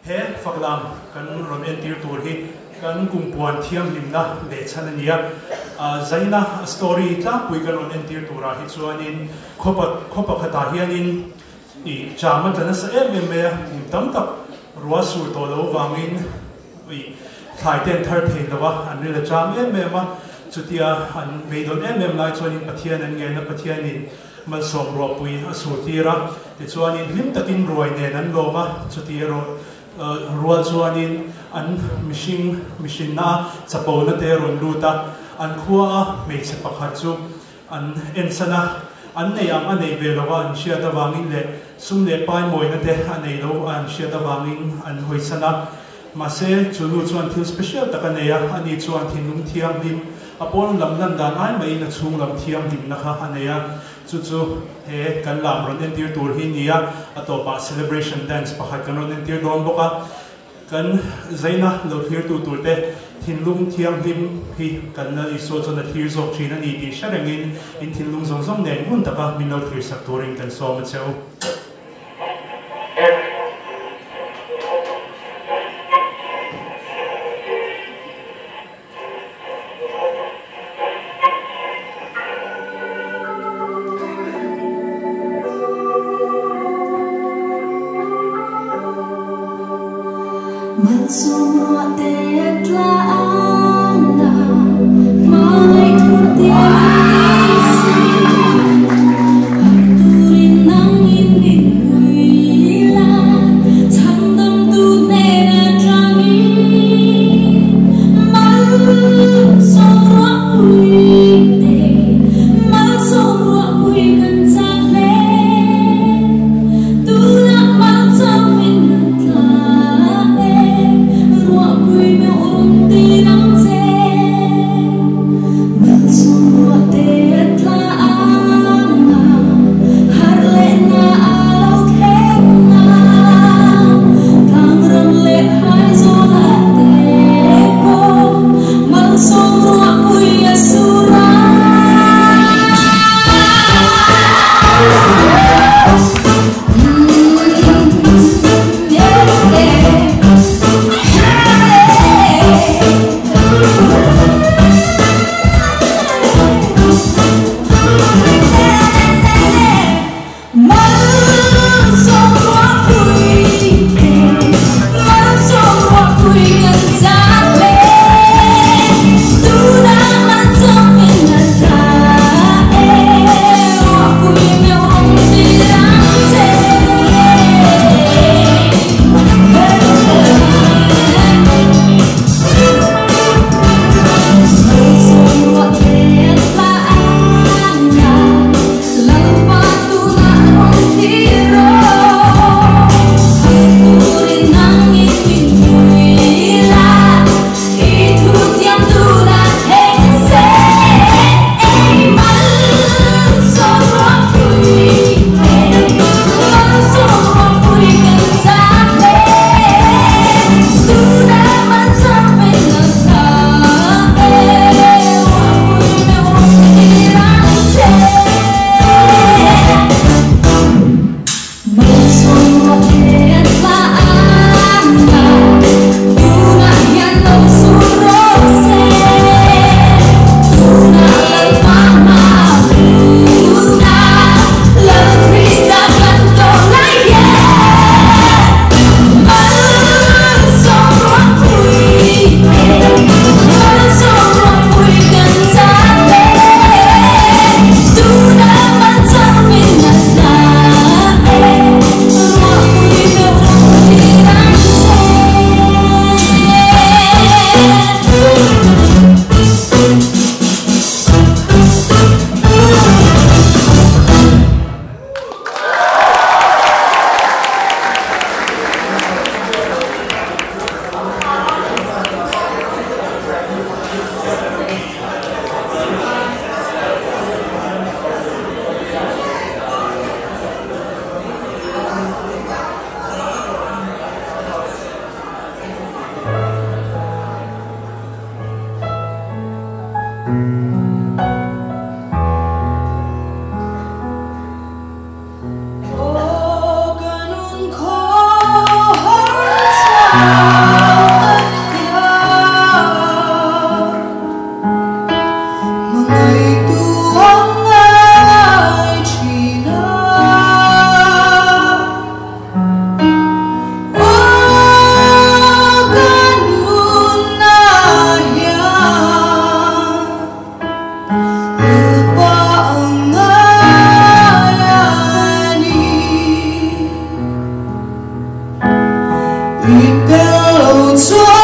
he Faklam kan ron entir tur hi kan kumpuan Hlimhlimi le chanania zaina story tla pui kan ron entir tura hi chuanin khopa khata hianin I chama tana sa me tam tak ruwa sur to lo wangin I thai ten thar the lawa an ri la cham me ma chutia an meidon lai chuanin pathian an nge na pathianin Malsawm Ruahpui asur tira te chuanin hlim takin roi ne nan loma chutiro rual chuanin an machine na chapo na te ron luta an khuwa me chepakhat chu an ensana an nei am anei velowa an shiata wangin le sumle pai moina te anei lo an shiata wangin an hoisana mase chulu chuan thil special takaneya ani chuan Thinlung Hlimhlimi apon lamlan dan ai mai na chung lam Hlimhlimi na kha aneya chu he kan lam ron entir tur hi nia atopa celebration dance pakhat kan ron entir don boka kan zaina lo thlir tu turte Thinlung Hlimhlimi hi kan na iso chona thlir zawk thina ni ti sharengin in Thinlung zong nen mun taka min lo thlir sak turing kan so ma cheu Malsawm ruahpui mai Ruahpui me 预表做。